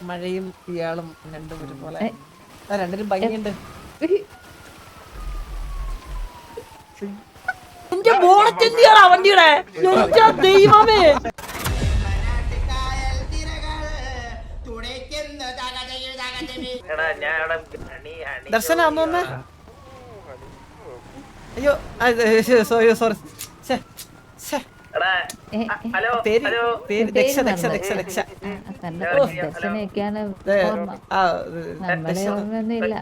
മഴയും ഇയാളും രണ്ടും ഒരുപോലെ രണ്ടിനും ഭംഗിയുണ്ട്. എന്റെ ബോണറ്റ് എന്തിയാ വണ്ടിയുടെ ദൈവമേ. ദർശന അന്നൊന്ന് അയ്യോ സോറി സോറി ദർശനയൊക്കെയാണ് നമ്മളെ ഓർമ്മയൊന്നുമില്ല.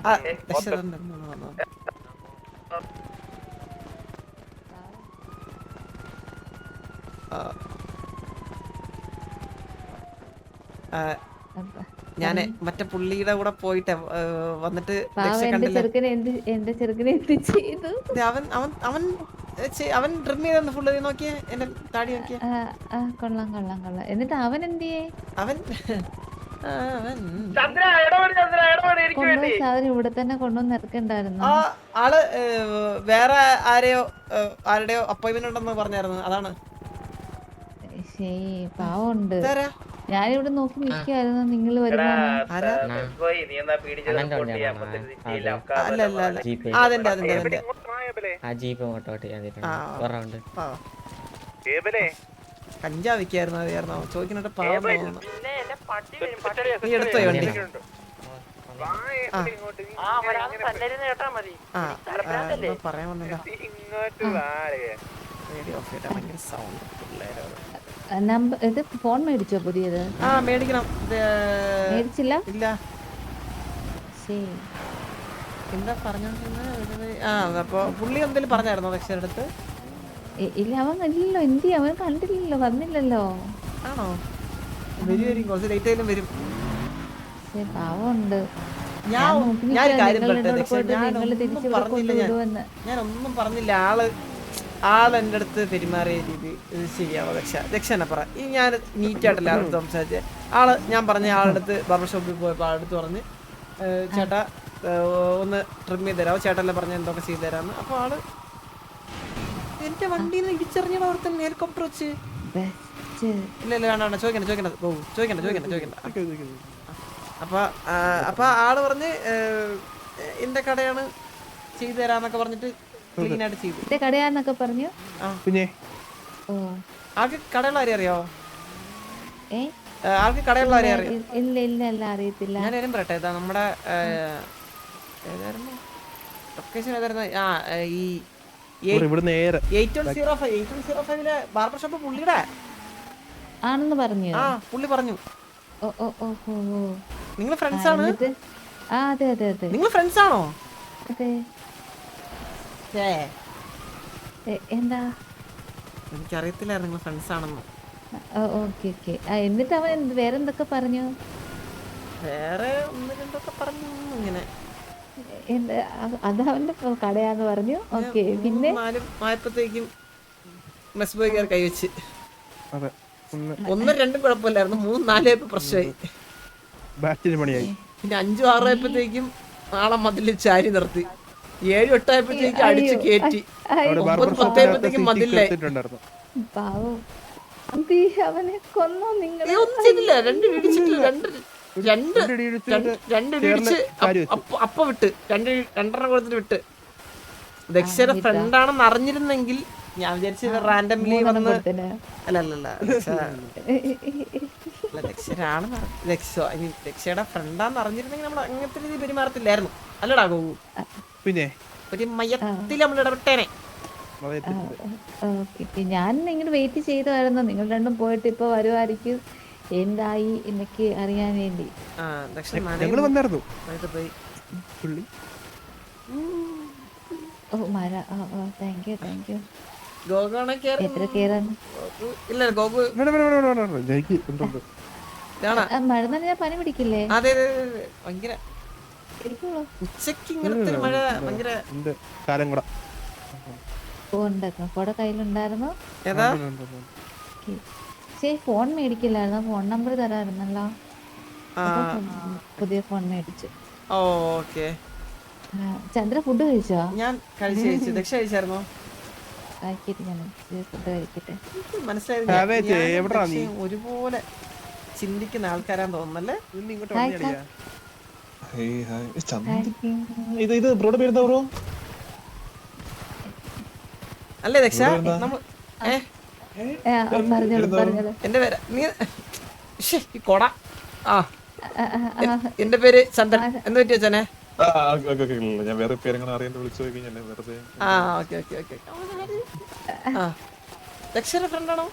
ഞാന് മറ്റേ പുള്ളിയുടെ കൂടെ പോയിട്ട് വന്നിട്ട് എന്റെ ചെറുക്കനെ എന്ത് ചെയ്തു? അവൻ ട്രിം ചെയ്തെന്ന് ഫുള്ള് നോക്കിയേ, എന്റെ താടി നോക്കിയേ. കൊള്ളാം കൊള്ളാം കൊള്ളാം. എന്നിട്ട് അവൻ എന്തിയേ? അവൻ സാധനം ഇവിടെ തന്നെ കൊണ്ടുവന്ന് ഇറക്കണ്ടായിരുന്നു. ആള് വേറെ ആരുടെയോ അപ്പോയിന്റ്മെന്റ് ഉണ്ടെന്ന് പറഞ്ഞായിരുന്നു. അതാണ് പാവമുണ്ട്. ഞാനിവിടെ നോക്കി നിൽക്കായിരുന്നു നിങ്ങൾ വരുന്ന. കഞ്ചാവ് വിൽക്കായിരുന്നു. അതായിരുന്നു ചോദിക്കുന്നുണ്ട്. പാവം തോന്നുന്നു. നീ എടുത്തോ വണ്ടി? പറയാൻ വന്നില്ല. ഭയങ്കര സൗണ്ട് പിള്ളേരോട്. ഇത് ഫോൺ മേടിച്ചോ പുതിയത്? മേടിക്കണം. മേടിച്ചില്ല? ഇല്ല. എന്താ പറഞ്ഞോണ്ടിരുന്നത്? അപ്പൊ പുള്ളി എന്തെങ്കിലും പറഞ്ഞായിരുന്നോ ദക്ഷയുടെ അടുത്ത്? ഇല്ല, അവൻ ഇല്ലല്ലോ. എന്തി അവൻ കണ്ടില്ലല്ലോ, വന്നില്ലല്ലോ. ആണോ? വരും, കുറച്ച് ലേറ്റ് ആയാലും വരും. പാവമുണ്ട്. ഞാനൊന്നും പറഞ്ഞില്ല. ആള് എന്റെ അടുത്ത് പെരുമാറിയ രീതി ഇത് ശരിയാവോ ദക്ഷ എന്നെ പറ. ഞാൻ നീറ്റായിട്ടല്ല ആളടുത്ത് സംസാരിച്ചത്. ഞാൻ പറഞ്ഞ ആളടുത്ത് ബാർബർ ഷോപ്പിൽ പോയപ്പോൾ ആളടുത്ത് പറഞ്ഞ് ചേട്ടാ ഒന്ന് ട്രിം ചെയ്ത് തരാമോ, ചേട്ടല്ലേ പറഞ്ഞ എന്തൊക്കെ ചെയ്തു തരാന്ന്. അപ്പൊ ആള് എന്റെ വണ്ടിയിൽ നിന്ന് ഇടിച്ചെറിഞ്ഞ ഓർത്ത് ഹെലികോപ്റ്റർ വെച്ച്. ഇല്ല വേണ്ട ചോദിക്കണ്ട. അപ്പൊ ആള് പറഞ്ഞ് എന്റെ കടയാണ് ചെയ്തു തരാന്നൊക്കെ പറഞ്ഞിട്ട് ക്ലീൻ ആയിട്ട് ചെയ്തു. കടയാന്നൊക്കെ പറഞ്ഞു. പിന്നെ ആൾക്ക് കടയുള്ള ആരെയും അറിയോ? ആൾക്ക് കടയുള്ള ആരെയും അറിയാം? ഇല്ല അറിയത്തില്ല. ഞാനും പറയട്ടെ, ഇതാ നമ്മുടെ ലൊക്കേഷൻ ഏതായിരുന്നു? ഈ 8105 ബാർബർ ഷോപ്പ് പുള്ളിയുടെ ആണെന്ന് പറഞ്ഞു. പുള്ളി പറഞ്ഞു. നിങ്ങൾ ഫ്രണ്ട്സ് ആണ്? അതെ നിങ്ങൾ ഫ്രണ്ട്സ് ആണോ? അതെ. എന്താ എനിക്കറിയത്തില്ലായിരുന്നു നിങ്ങൾ ഫ്രണ്ട്സ് ആണെന്ന്. ഓക്കെ. എന്നിട്ട് അവൻ വേറെന്തൊക്കെ പറഞ്ഞു? വേറെ ഒന്ന് രണ്ടൊക്കെ പറഞ്ഞു. ഇങ്ങനെ അത് അവന്റെ കടയാന്ന് പറഞ്ഞു. ഓക്കെ. പിന്നെ 4 മെസ് ബോയ് കയറി കൈവച്ച്. 1-2 കുഴപ്പമില്ലായിരുന്നു. 3-4 പ്രശ്നമായി. പിന്നെ 5-6 ആയപ്പോഴത്തേക്കും ആളെ മതിലിൽ ചാരി നിർത്തി. 7-8 ആയപ്പോഴത്തേക്കും അടിച്ചു കയറ്റി. 9-10 ആയപ്പോഴത്തേക്കും മതിലേ. അവനെ കൊന്നോ നിങ്ങൾ? രണ്ടിടിച്ച് അപ്പ വിട്ട്. രണ്ടെണ്ണം കൊടുത്തിട്ട് വിട്ട്. ദക്ഷയുടെ ഫ്രണ്ടാണെന്ന് അറിഞ്ഞിരുന്നെങ്കിൽ ഞാൻ വിചാരിച്ചു റാൻഡംലി വന്ന് അല്ല ദക്ഷയുടെ ഫ്രണ്ടാന്ന് അറിഞ്ഞിരുന്നെങ്കിൽ നമ്മൾ അങ്ങനത്തെ രീതി പെരുമാറത്തില്ലായിരുന്നു. അല്ലടാ ഗോവു? പിന്നെ ഒരു മയത്തിൽ നമ്മൾ ഇടപെട്ടേനെ. ഞാൻ ഇങ്ങനെ വെയിറ്റ് ചെയ്തായിരുന്നു. നിങ്ങൾ രണ്ടും പോയിട്ട് ഇപ്പൊ വരുമായിരിക്കും. എന്തായി എനിക്ക് അറിയാൻ വേണ്ടി. Thank you. എത്ര കേറാണ്? മഴ നനഞ്ഞാ പനി പിടിക്കില്ലേ? കൊട കയ്യിലുണ്ടായിരുന്നു. ഫോൺ മേടിക്കില്ലായിരുന്നു. ഫോൺ നമ്പർ തരാമായിരുന്നല്ലോ. പുതിയ ഫോൺ മേടിച്ചു. ചന്ദ്ര ഫുഡ് കഴിച്ചോ? ഞാൻ കഴിച്ചു. ദക്ഷ കഴിച്ചായിരുന്നോ? ഫുഡ് കഴിക്കട്ടെ. മനസ്സിലായി ഒരുപോലെ ചിന്തിക്കുന്ന ആൾക്കാരാന്ന് തോന്നുന്നല്ലേ? ഇങ്ങോട്ട് ഹായ് വന്നിയാ ഇത് ബ്രോയുടെ പേരെന്താ ബ്രോ? അല്ലേ ദക്ഷ? ഏ പറഞ്ഞോളൂ പറഞ്ഞോളൂ. എന്റെ പേര് നീ ഈ കൊട. ആ എന്റെ പേര് ചന്ദ്രൻ. എന്ത് പറ്റി വെച്ചാനെ? ഞാൻ വേറെ പേരെങ്ങനെ അറിയാൻ വിളിച്ചു പോയി കഴിഞ്ഞാൽ വെറുതെ. ആ ഓക്കെ ഓക്കെ ഓക്കെ. ആ ദക്ഷയുടെ ഫ്രണ്ടാണോ?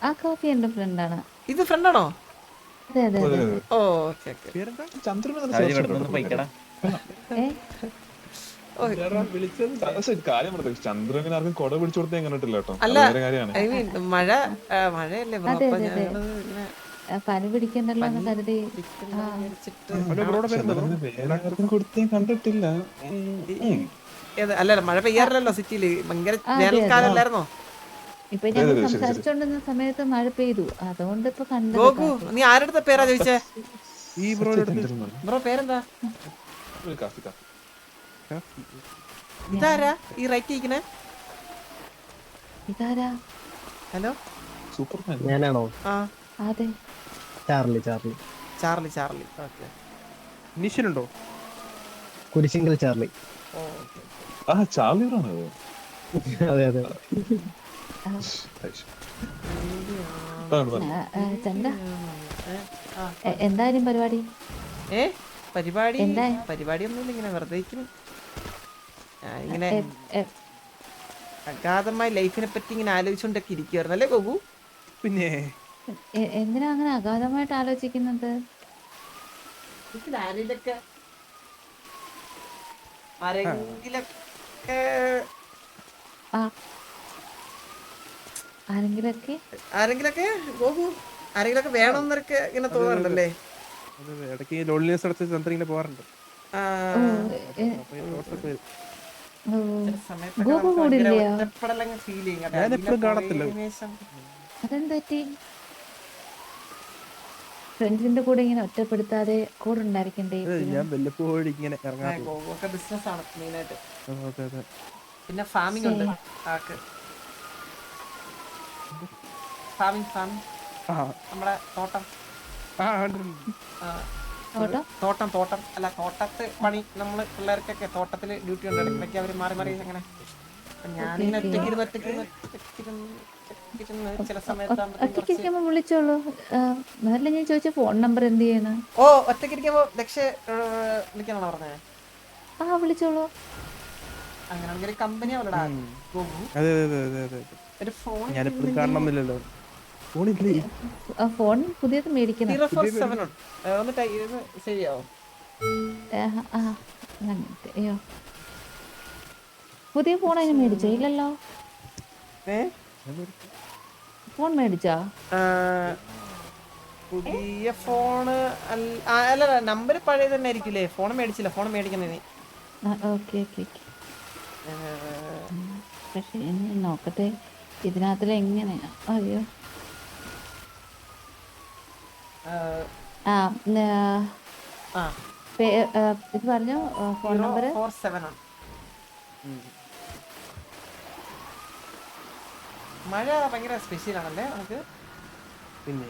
ആ കോഫി എന്റെ ഫ്രണ്ടാണ്. ഇത് ഫ്രണ്ടാണോ? അതെ അതെ അതെ. ഓ ഓക്കെ ഓക്കെ. കാര്യം പറഞ്ഞു ചന്ദ്രൻ ആർക്കും കൊട പിടിച്ചു കൊടുത്തേ കണ്ടിട്ടില്ല കേട്ടോ. അല്ല കാര്യമാണ്. ഐ മീൻ മഴയല്ലേ ബ്രോ? അതെ അപ്പൊ അതെ അതെ. ഞങ്ങള് ഇങ്ങനെ പനി പിടിക്കണ്ടല്ലോ എന്ന് കരുതി. വേറെ ആർക്കും കൊടുത്തേ കണ്ടിട്ടില്ല. അല്ല മഴ പെയ്യാറില്ലല്ലോ സിറ്റിയില്. ഭയങ്കര അതെ, വേനൽക്കാലം അല്ലായിരുന്നോ? ഇപ്പൊ ഞങ്ങൾ സംസാരിച്ചോണ്ടിരുന്ന സമയത്ത് മഴ പെയ്തു, അതുകൊണ്ട് ഇപ്പൊ കണ്ടത്. ഗോകു നീ ആരുടെ പേരാ ചോദിച്ചേ? ഈ ബ്രോയുടെ ബ്രോ പേരെന്താ? ഒരു കാഫി കാഫി. ഇതാരാ ഈ റൈറ്റ് ഇരിക്കണേ? ഇതാരാ? Hello superman. ഞാനാണോ? ആ അതെ. Charlie Charlie Charlie Charlie. Okay. ഇനീഷ്യലുണ്ടോ? കുരിശിങ്കൽ ചാർലി. ഓ ആ ചാർലി ബ്രോ ആണ്. അതെ അതെ. ചന്ദ്ര എന്തായാലും പരിപാടി? പരിപാടി എന്താ? പരിപാടിയൊന്നുമില്ല, ഇങ്ങനെ വെറുതെ ഇരിക്കുന്നു. ഇങ്ങനെ അഗാധമായ ലൈഫിനെ പറ്റി ഇങ്ങനെ ആലോചിച്ചുകൊണ്ടൊക്കെ ഇരിക്കുവായിരുന്നു അല്ലേ ഗോകു? പിന്നെ എന്തിനാ അങ്ങനെ അഗാധമായിട്ട് ആലോചിക്കുന്നത്? ആരെങ്കിലൊക്കെ ആരെങ്കിലൊക്കെ ഗോകു ആരെങ്കിലൊക്കെ വേണമെന്നൊക്കെ ഇങ്ങനെ തോന്നാറുണ്ടല്ലേ? ഇടയ്ക്ക് ലോൺലിനെസ് അടച്ച് ചന്ദ്രൻ ഇങ്ങനെ പോകാറുണ്ട്. ഗോകു കൂടില്ലയോ? ഞാൻ എപ്പോഴും കാണത്തില്ല. അതെന്താ? ഫ്രണ്ട്സിന്റെ കൂടെ ഇങ്ങനെ ഒറ്റപ്പെടുത്താതെ കൂടെ ഉണ്ടായിരിക്കണ്ടേ? ഞാൻ വല്ലപ്പോഴും ഇങ്ങനെ ഇറങ്ങാം. ബിസിനസ് ആണ് മെയിനായിട്ട്. അതെ അതെ. പിന്നെ ഫാമിംഗ് ഉണ്ട്. ഫാമിംഗ് നമ്മുടെ തോട്ടം. തോട്ടം അല്ല തോട്ടത്ത് പണി. നമ്മള് പിള്ളേർക്കൊക്കെ തോട്ടത്തില് ഡ്യൂട്ടി ഉണ്ട്. ഇടയ്ക്കൊക്കെ അവര് മാറി മാറി അങ്ങനെ. ഞാനിങ്ങനെ ചില സമയത്ത് വിളിച്ചോളൂ. നേരത്തെ ഞാൻ ചോദിച്ച ഫോൺ നമ്പർ എന്ത് ചെയ്യണ? ഓ ഒറ്റക്കിരിക്കുമ്പോ ദക്ഷ വിളിക്കാനാണോ പറഞ്ഞേ? ആ വിളിച്ചോളൂ. അങ്ങനെ ഒരു കമ്പനി അവരുടെ അതെ അതെ അതെ അതെ. ഒരു ഫോൺ ഞാനെപ്പോഴും കാണണമെന്നില്ലല്ലോ. ഫോൺ പുതിയത് മേടിക്കണം. 047 ഒന്ന് ശരിയാവോ? അയ്യോ പുതിയ ഫോൺ അതിന് മേടിച്ചോ? ഇല്ലല്ലോ. ഫോൺ മേടിച്ചാ? പുതിയ ഫോണ് അല്ല നമ്പർ പഴയ തന്നെ ആയിരിക്കില്ലേ? ഫോൺ മേടിച്ചില്ല, ഫോൺ മേടിക്കുന്നേ. Okay okay okay. പക്ഷെ നോക്കട്ടെ ഇതിനകത്തില് എങ്ങനെയാ? അയ്യോ ഇത് പറഞ്ഞോ ഫോൺ നമ്പർ. 47. മഴ ഭയങ്കര സ്പെഷ്യൽ ആണല്ലേ നമുക്ക്. പിന്നെ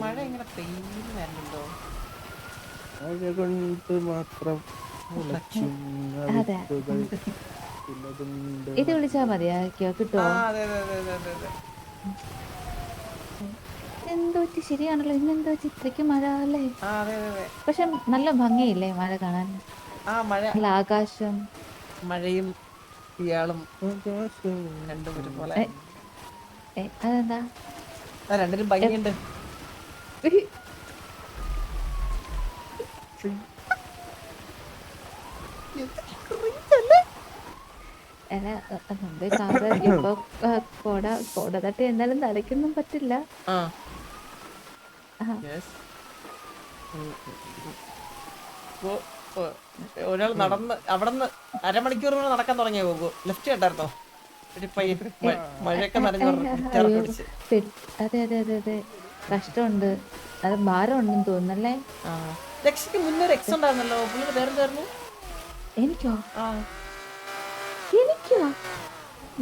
മഴ ഇങ്ങനെ പെയ്യുന്നുണ്ടോ? മഴ കൊണ്ട് മാത്രം അതെ. ഇത് വിളിച്ചാ മതിയാ കിട്ടുമോ? എന്തോ ശരിയാണല്ലോ. ഇന്നെന്തോ ഇത്രയ്ക്ക് മഴ അല്ലേ? പക്ഷെ നല്ല ഭംഗിയില്ലേ മഴ കാണാൻ? നല്ല ആകാശം. മഴയും ഇയാളും രണ്ടും ഒരുപോലെ. അതെന്താ? രണ്ടിനും ഭംഗിയുണ്ട്. ഇപ്പൊ കോട തട്ടി എന്തായാലും തലയ്ക്കൊന്നും പറ്റില്ല. ഒരാൾ നടന്ന് അവിടെന്ന് അരമണിക്കൂർ നടക്കാൻ തുടങ്ങിയ പോകും. ലെഫ്റ്റ് കണ്ടായിരുന്നോ? മഴയൊക്കെ അതെ അതെ അതെ അതെ. കഷ്ടമുണ്ട്. അത് ഭാരം ഉണ്ടെന്ന് തോന്നുന്നല്ലേ? രക്ഷയ്ക്ക് മുന്നേ ഒരു എക്സ് ഉണ്ടായിരുന്നല്ലോ. പുള്ളിയുടെ പേരെന്തായിരുന്നു? എനിക്കോ?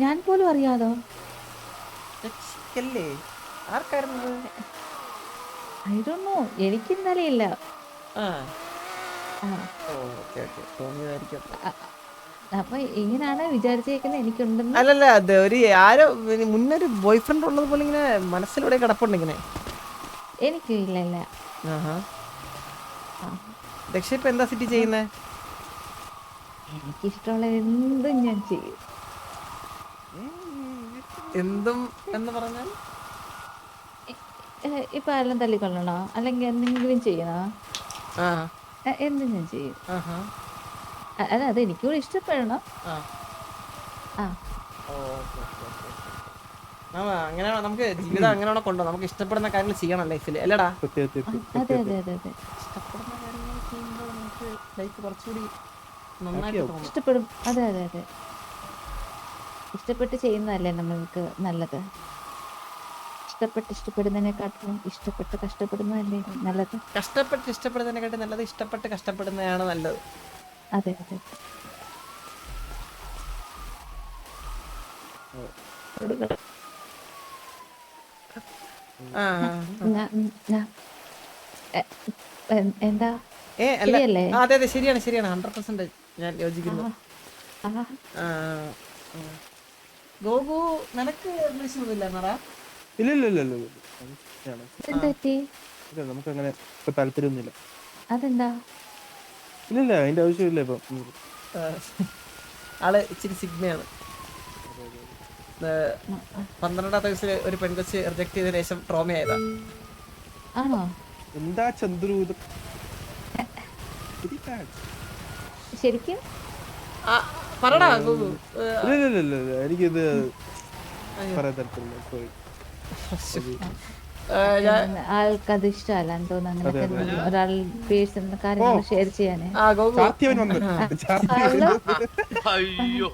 ഞാൻ പോലും അറിയാതോ? രക്ഷയ്ക്കല്ലേ? ആർക്കായിരുന്നു? ഐ ഡോണ്ട് നോ, എനിക്ക് എന്തായാലും ഇല്ല. ആ ആ, ഓക്കെ ഓക്കെ തോന്നിയതായിരിക്കും. അപ്പൊ ഇങ്ങനെയാണ് വിചാരിച്ചേക്കുന്നത് എനിക്കുണ്ടെന്ന്. അല്ലല്ല, അത് ഒരു ആരോ മുന്നൊരു ബോയ് ഫ്രണ്ട് ഉള്ളത് പോലെ ഇങ്ങനെ മനസ്സിലൂടെ കിടപ്പുണ്ട് ഇങ്ങനെ. എനിക്ക് ഇല്ല ഇല്ല. ആഹാ. ആ, ദക്ഷ ഇപ്പൊ എന്താ സിറ്റി ചെയ്യുന്നേ? എനിക്കിഷ്ടമുള്ള എന്തും ഞാൻ ചെയ്യും. എന്തും എന്ന് പറഞ്ഞാൽ ഇപ്പൊ എല്ലാം തല്ലിക്കൊള്ളണോ അല്ലെങ്കിൽ എന്തെങ്കിലും ചെയ്യണോ? ആ എന്തും ഞാൻ ചെയ്യും. ആഹാ. അല്ല, അത് എനിക്കും കൂടി ഇഷ്ടപ്പെടണം. ആ ആ, അങ്ങനെ നമുക്ക് ജീവിതം അങ്ങനെ കൊണ്ടുപോകാം. നമുക്ക് ഇഷ്ടപ്പെടുന്ന കാര്യങ്ങൾ ചെയ്യണം ലൈഫിൽ, അല്ലടാ? അതെ അതെ അതെ അതെ. ഇഷ്ടപ്പെടുന്ന കാര്യങ്ങൾ ചെയ്യുമ്പോൾ നമുക്ക് ലൈഫ് കുറച്ചുകൂടി നന്നായിട്ട് തോന്നും. ഇഷ്ടപ്പെടും. അതെ അതെ അതെ. ഇഷ്ടപ്പെട്ട് ചെയ്യുന്നതല്ലേ നമ്മൾക്ക് നല്ലത്. ഇഷ്ടപ്പെടുന്നതിനെക്കാട്ടിലും ഇഷ്ടപ്പെട്ട് കഷ്ടപ്പെടുന്നതല്ലേ നല്ലത്. കഷ്ടപ്പെട്ട് ഇഷ്ടപ്പെടുന്നതിനെക്കാട്ടി നല്ലത് ഇഷ്ടപ്പെട്ട് കഷ്ടപ്പെടുന്നതാണ് നല്ലത്. അതെ അതെ. ആ എന്താ അല്ല, ശരിയല്ലേ? അതെ അതെ ശരിയാണ് 100% ഞാൻ യോജിക്കുന്നു. ആഹാ. ആ, ഗോപു നിനക്ക് വിളിച്ചൊന്നുമില്ല എന്നാടാ? ഇല്ല ഇല്ല ഇല്ല ഇല്ല എന്താ പറ്റി? ഇല്ല, നമുക്ക് അങ്ങനെ ഇപ്പൊ താല്പര്യമൊന്നുമില്ല. അതെന്താ? ഇല്ല ഇല്ല, അതിന്റെ ആവശ്യമില്ല ഇപ്പൊ. ആള് ഇച്ചിരി സിഗ്മയാണ്. 12ാമത്തെ വയസ്സിൽ ഒരു പെൺകൊച്ച് റിജക്ട് ചെയ്തതിനു ശേഷം ട്രോമയായതാ. ആണോ? എന്താ ചന്ദ്രു ഇത്? ശരിക്കും? പറടാ ഗോപു. ഇല്ല ഇല്ല ഇല്ല ഇല്ല, എനിക്കിത് പറയാൻ താല്പര്യമില്ല. സോറി. ആൾക്കത് ഇഷ്ടമല്ല തോന്നുന്നു അങ്ങനത്തെ ഒരാൾ പേഴ്സൺ കാര്യങ്ങൾ ഷെയർ ചെയ്യാന്. ആ ഗോപു ചാത്തിയവൻ വന്ന് ഹലോ. അയ്യോ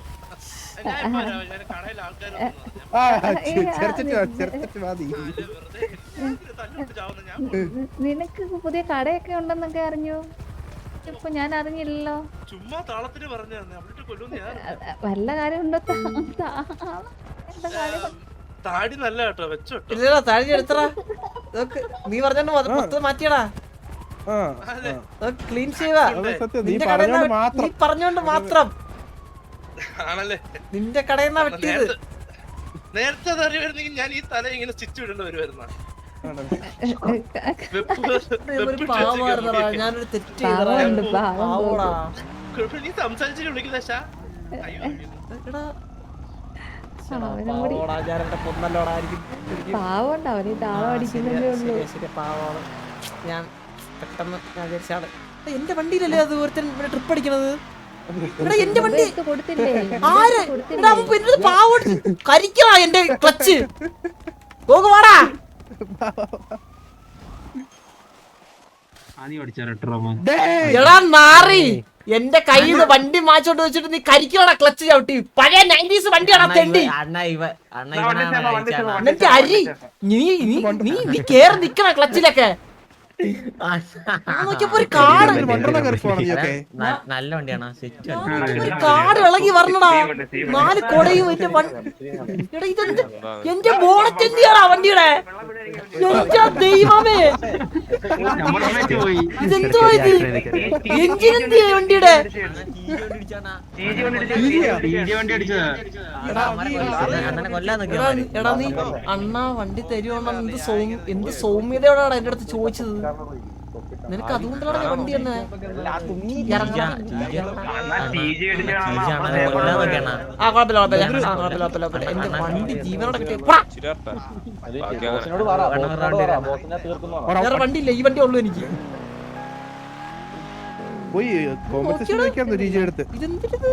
ചെറുത്തിട്ട് മതി. നിനക്ക് പുതിയ കടയൊക്കെ ഉണ്ടെന്നൊക്കെ അറിഞ്ഞു. ഇപ്പൊ ഞാൻ അറിഞ്ഞില്ലല്ലോ. ചുമ്മാ താളത്തിന് പറഞ്ഞു കൊല്ലുന്ന ഞാൻ. വല്ല കാര്യം ഉണ്ടോ? എന്താ കാര്യം? താടി നല്ല കേട്ടോ, വെച്ചോട്ടോ. ഇല്ലടാ, താഴെ എടുത്തടാ. നീ പറഞ്ഞോണ്ട് മൊത്തം മാറ്റിയടാ. ക്ലീൻ ചെയ്യുവാ. സത്യം, നീ പറഞ്ഞോണ്ട് മാത്രം. നീ പറഞ്ഞോണ്ട് മാത്രം ആണല്ലേ? നിന്റെ കടയിൽ നിന്നാ വെട്ടിയത്. നേരത്തെ അത് അറിയുമായിരുന്നെങ്കിൽ ഞാൻ ഈ തല ഇങ്ങനെ സ്റ്റിച്ച് ഇടേണ്ടി വരുമായിരുന്ന. ഒരു പാവായിരുന്നടാ, ഞാനൊരു തെറ്റ് ചെയ്തടാ. പാവോടാ. നീ സംസാരിച്ചിട്ട് വിളിക്കുന്ന പാവോടാ, ഞാനെവിടെ കൊന്നല്ലോടാ. പാവണ്ട, അവന് താളം അടിക്കുന്നതേ ഉള്ളൂ. പാവമാണ്. ഞാൻ പെട്ടെന്ന് ഞാൻ വിചാരിച്ചാണ് എന്റെ വണ്ടിയിലല്ലേ അത് ഒരുത്തൻ ട്രിപ്പ് അടിക്കണത്. എന്റെ വണ്ടി കൊടുത്തില്ലേ? ആര് പാവോട് കരിക്കണ എന്റെ ക്ലച്ച്. പോകുവാടാ. എടാ നാറി, എന്റെ കയ്യിൽ നിന്ന് വണ്ടി മാച്ചോണ്ട് വെച്ചിട്ട് നീ കരിക്കണ ക്ലച്ച് ചവിട്ടി. പഴയ 90s വണ്ടിയാണോ തെണ്ടി? എന്നിട്ട് അരി നീ നീ നീ നീ കേറി നിക്കണ ക്ലച്ചിലൊക്കെ. നോക്കിയപ്പോ ഒരു കാട് നല്ല വണ്ടിയാണോ? ഒരു കാട് ഇളകി വരണടാ. 4 കൊടയും ഇതെന്ത് എന്റെ ബോണറ്റ് എന്തിയാടാ വണ്ടിയുടെ? എന്റെ ദൈവമേ, ഇതെന്തോ ഇത്? എഞ്ചിൻ എന്തിയാ വണ്ടിയുടെ? എടാ നീ അണ്ണാ വണ്ടി തരുവോണ്ണ? എന്ത് സൗമ്യതയോടാണ് എന്റെ അടുത്ത് ചോദിച്ചത്. നിനക്ക് അതുകൊണ്ടാണ് ഞാൻ വണ്ടി തന്നെ എന്റെ വണ്ടി ജീവനോടെ കിട്ടിയ വേറെ വണ്ടിയില്ല, ഈ വണ്ടി ഉള്ളു എനിക്ക്. ഇതെന്തിത്?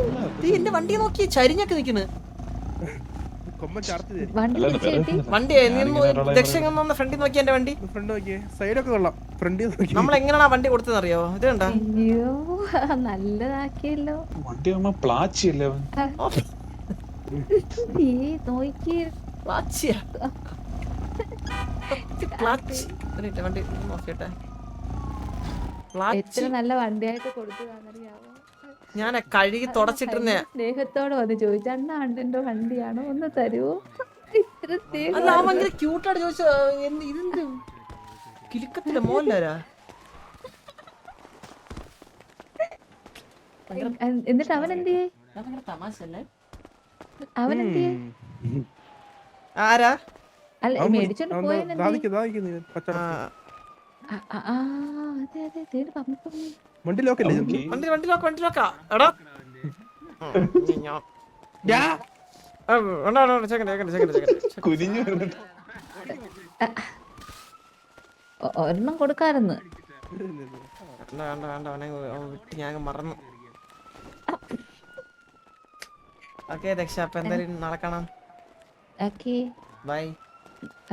എന്റെ വണ്ടി നോക്കി ചരിഞ്ഞൊക്കെ നിക്കുന്നു. വണ്ടി ദക്ഷിണ ഫ്രണ്ടിൽ നോക്കി എന്റെ വണ്ടി. നമ്മൾ എങ്ങനെയാണ് വണ്ടി കൊടുത്തത് അറിയോ? ഇത് കണ്ടോ? അയ്യോ, നല്ലതാക്കിയല്ലോ. വണ്ടി നോക്കിട്ടെ. എത്ര നല്ല വണ്ടിയായിട്ട് കൊടുത്തതാണെന്നറിയാവോ? ഞാൻ കഴുകി തുടച്ചിട്ടിരുന്നേ. സ്നേഹത്തോടെ വന്ന് ചോദിച്ചു, അണ്ണ അണ്ണന്റെ വണ്ടിയാണോ, ഒന്ന് തരുവോ? അല്ല അവൻ ഭയങ്കര ക്യൂട്ടായിട്ട് ചോദിച്ച ഇതെന്ത് കിലുക്കത്തില്ല മോഹൻലാലാ എന്നിട്ട് അവൻ എന്ത് ചെയ്യേ? തമാശല്ലേ അവൻ എന്ത് ചെയ്യേ? ആരാ അല്ല മേടിച്ചോണ്ട് പോയെന്ന് എന്ത് ചെയ്യേ? അതെ അതെ തേടി പറഞ്ഞു. വണ്ടി ലോക്കല്ലേ വണ്ടി നോക്കാ എടാ കുനിഞ്ഞു വരുന്നുണ്ട്. ഒരെണ്ണം കൊടുക്കാറുന്ന്. വേണ്ട അവനെ വിട്ട് ഞാൻ മറന്നു. ഓക്കെ ദക്ഷ അപ്പൊ എന്തായാലും നാളെ കാണാം. Okay bye.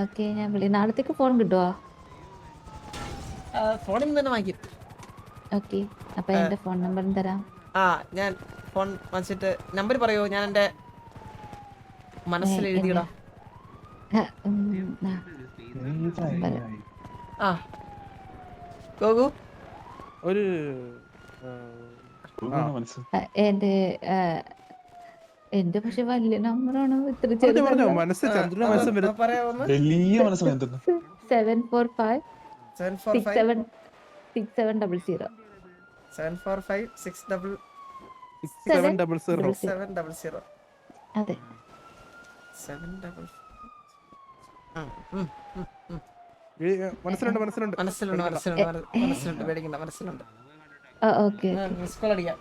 ഓക്കെ ഞാൻ നാളത്തേക്ക് ഫോൺ കിട്ടുവോ? ഫോണിൽ നിന്ന് തന്നെ വാങ്ങിക്കും. ഓക്കെ അപ്പൊ എന്റെ ഫോൺ നമ്പറും തരാം. ഞാൻ ഫോൺ വാങ്ങിച്ചിട്ട് നമ്പർ പറയോ? ഞാൻ എന്റെ മനസ്സിൽ എഴുതിയിടാം. ഗോഗു ഒരു എന്റെ പക്ഷെ വലിയ നമ്പറാണ്. ഇത്ര പറഞ്ഞോ മനസ്സ് ചന്ദ്രന്റെ മനസ്സും വരും. വലിയ മനസ്സിലായി എന്തെന്ന് 745 745 6700 745 700. അതെ 700. മനസ്സിലുണ്ട് പേടിക്കണ്ട മനസ്സിലുണ്ട്. ഓക്കെ മിസ് കോൾ അടിക്കാം.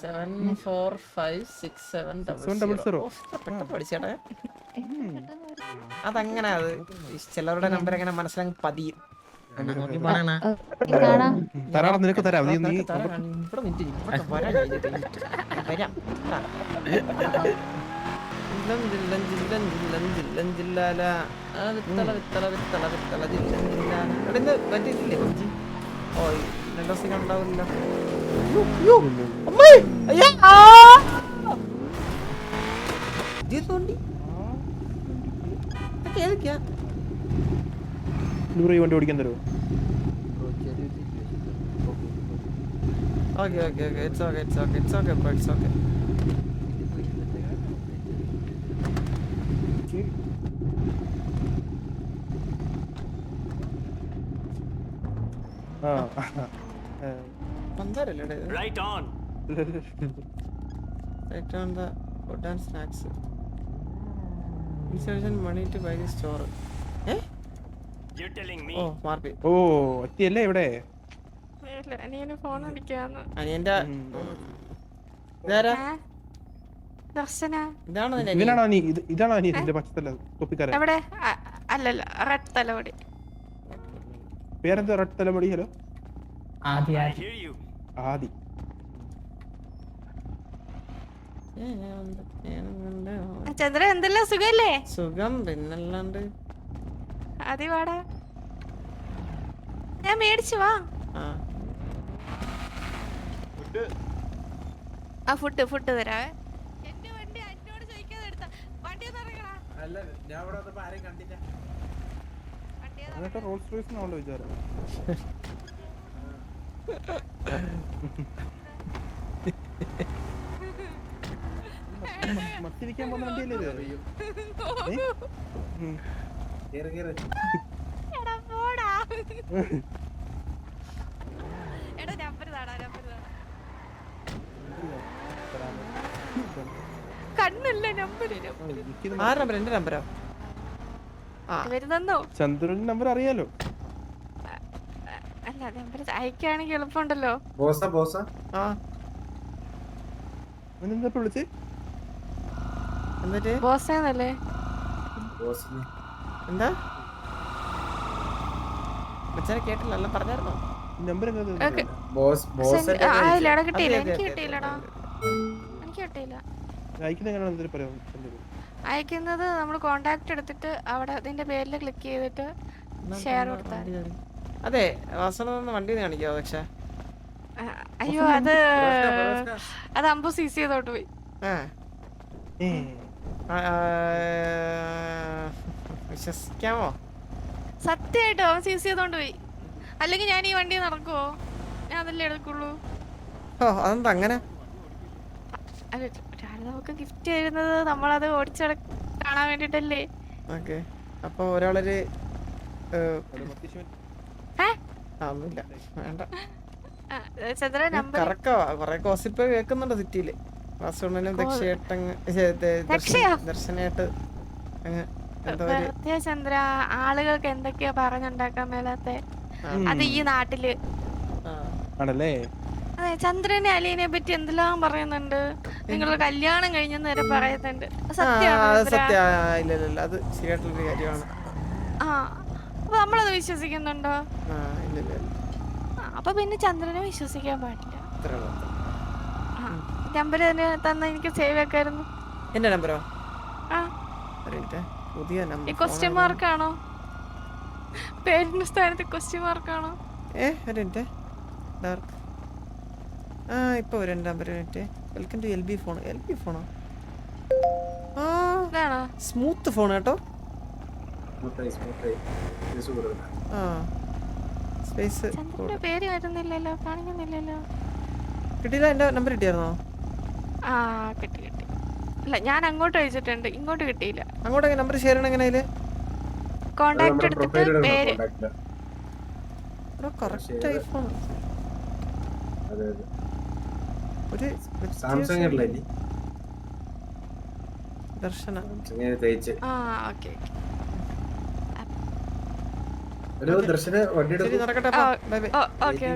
7456700. പഠിച്ചേട്ടെ അതങ്ങനെ അത് ചിലവരുടെ നമ്പർ അങ്ങനെ മനസ്സിലങ്ങ് പതിയും. നോക്കി പറയണ കാണാം. തരാം നിനക്ക് തരാം. നീ ഇവിടെ വരാം. ഓ 2 ദിവസം ഉണ്ടാവില്ല. ഈ വണ്ടി ഓടിക്കാൻ തരുമോ? Okay. It's okay, bro. It's okay. Right on the food and snacks. Insufficient money to buy the store. You're telling me? Oh, Marpi. ഓ എത്തിയല്ലേ ഇവിടെ? അനിയന് ഫോൺ അടിക്കാന്ന്. അനിയന്റെ ഇതാരാ? ഇതാണോ ഇവനാണോ നീ? ഇതാണോ നീ ഇതിന്റെ പച്ചത്തല തൊപ്പിക്കാരൻ? എവിടെ? അല്ലല്ല റെഡ് തലമുടി. പേരെന്താ? റെഡ് തലമുടി. ഹലോ ആദി. ചന്ദ്ര എന്തെല്ലാം സുഖല്ലേ? സുഖം പിന്നല്ലാണ്ട്. അതി വാടാ ഞാൻ മേടിച്ചു വാ. ഫുഡ് തരാവേ. എന്റെ വണ്ടി എന്നോട് ചോദിക്കാതെ എടുത്ത വണ്ടി റോൾസ് റോയ്സ് ആണല്ലോ വിചാരം. മത്തിരിക്കാൻ പോകുന്ന വണ്ടിയല്ലേ ഇത്? കണ്ണല്ല നമ്പർ. ആറ് നമ്പർ? എന്റെ നമ്പരോ? ചന്ദ്രന്റെ നമ്പർ അറിയാലോ. അല്ല നമ്പർ അയക്കാണെങ്കിൽ എളുപ്പമുണ്ടല്ലോ. എന്താ വിളിച്ചേ? എന്നിട്ട് ബോസേന്നല്ലേ? എന്താ മച്ചാനെ കേട്ടില്ല. എല്ലാം പറഞ്ഞായിരുന്നോ? നമ്പർ കിട്ടിയില്ല. എനിക്ക് കിട്ടിയില്ലടാ. എനിക്ക് കിട്ടിയില്ല. അയക്കുന്നത് നമ്മൾ കോണ്ടാക്ട് എടുത്തിട്ട് അവിടെ അതിന്റെ പേരിൽ ക്ലിക്ക് ചെയ്തിട്ട് ഷെയർ കൊടുത്താൽ. അതെ വാസന വണ്ടി കാണിക്കാവോ? പക്ഷെ അയ്യോ അത് അമ്പു CC ചെയ്തോട്ട് പോയി. വിശ്വസിക്കാമോ? സത്യമായിട്ടോ അവൻ CC ചെയ്തോണ്ട് പോയി. അല്ലെങ്കിൽ ഞാൻ ഈ വണ്ടി നടക്കുവോ? ഞാൻ അതല്ലേ എടുക്കുള്ളൂ. അതെന്താ അങ്ങനെ? അയാൾ നമുക്ക് ഗിഫ്റ്റ് തരുന്നത് നമ്മളത് ഓടിച്ചട കാണാൻ വേണ്ടിട്ടല്ലേ. ഓക്കെ, അപ്പൊ ഒരാളൊരു ഏ? ഒന്നുമില്ല, വേണ്ട. ചന്ദ്ര നമ്പർ കറക്കവാ, കൊറേ ഗോസിപ്പ് കേൾക്കുന്നുണ്ട് സിറ്റിയില്. വാസുണ്ണനും ദർശനായിട്ട് അങ്ങ് എന്തോ ഒരു വെറുതെ ചന്ദ്ര ആളുകൾക്ക് എന്തൊക്കെയാ പറഞ്ഞുണ്ടാക്കാൻ മേലാത്തെ. അത് ഈ നാട്ടില് ആണല്ലേ? അതെ, ചന്ദ്രനെ അലീനെ പറ്റി എന്തെല്ലാം പറയുന്നുണ്ട്. നിങ്ങളുടെ കല്യാണം കഴിഞ്ഞെന്ന് വരെ പറയുന്നുണ്ട്. സത്യമാണോ ചന്ദ്ര? ഇല്ല അത് ശരിയായിട്ടുള്ളൊരു കാര്യമാണ്. ആ, അപ്പൊ നമ്മളത് വിശ്വസിക്കുന്നുണ്ടോ? ഇല്ല അപ്പൊ പിന്നെ ചന്ദ്രനെ വിശ്വസിക്കാൻ പാടില്ല. അത്രേ ഉള്ളൂ. നമ്പർ തന്ന എനിക്ക് സേവ് ആക്കായിരുന്നു. എന്റെ നമ്പറോ? ആ, പുതിയ ഈ നമ്പർ. ക്വസ്റ്റ്യൻ മാർക്കാണോ? പേരിന്റെ സ്ഥാനത്ത് ക്വസ്റ്റ്യൻ മാർക്കാണോ? ഒരു മിനിറ്റ്. ഡാർക്ക് ഇപ്പൊ ഒരു number. Welcome to LB phone. LB ഫോണോ? ഇതാണോ? സ്മൂത്ത് ഫോൺ കേട്ടോ. സ്പേസ് ചന്ദ്രന്റെ പേര് വരുന്നില്ലല്ലോ, കാണിക്കുന്നില്ലല്ലോ. കിട്ടിയില്ല. എന്റെ നമ്പർ കിട്ടിയായിരുന്നോ? ആ, കിട്ടി. അല്ല, ഞാൻ അങ്ങോട്ട് അയച്ചിട്ടുണ്ട്, ഇങ്ങോട്ട് കിട്ടിയില്ല. അങ്ങോട്ട് നമ്പർ ഷെയർ ചെയ്യണം. എങ്ങനെ കോണ്ടാക്ട് എടുത്തിട്ട് പേര് കറക്റ്റ് ഐഫോൺ. ഒരു ദർശന. ആ, ഓക്കെ. ശരി, നടക്കട്ടെ. Bye bye. ഓക്കെ.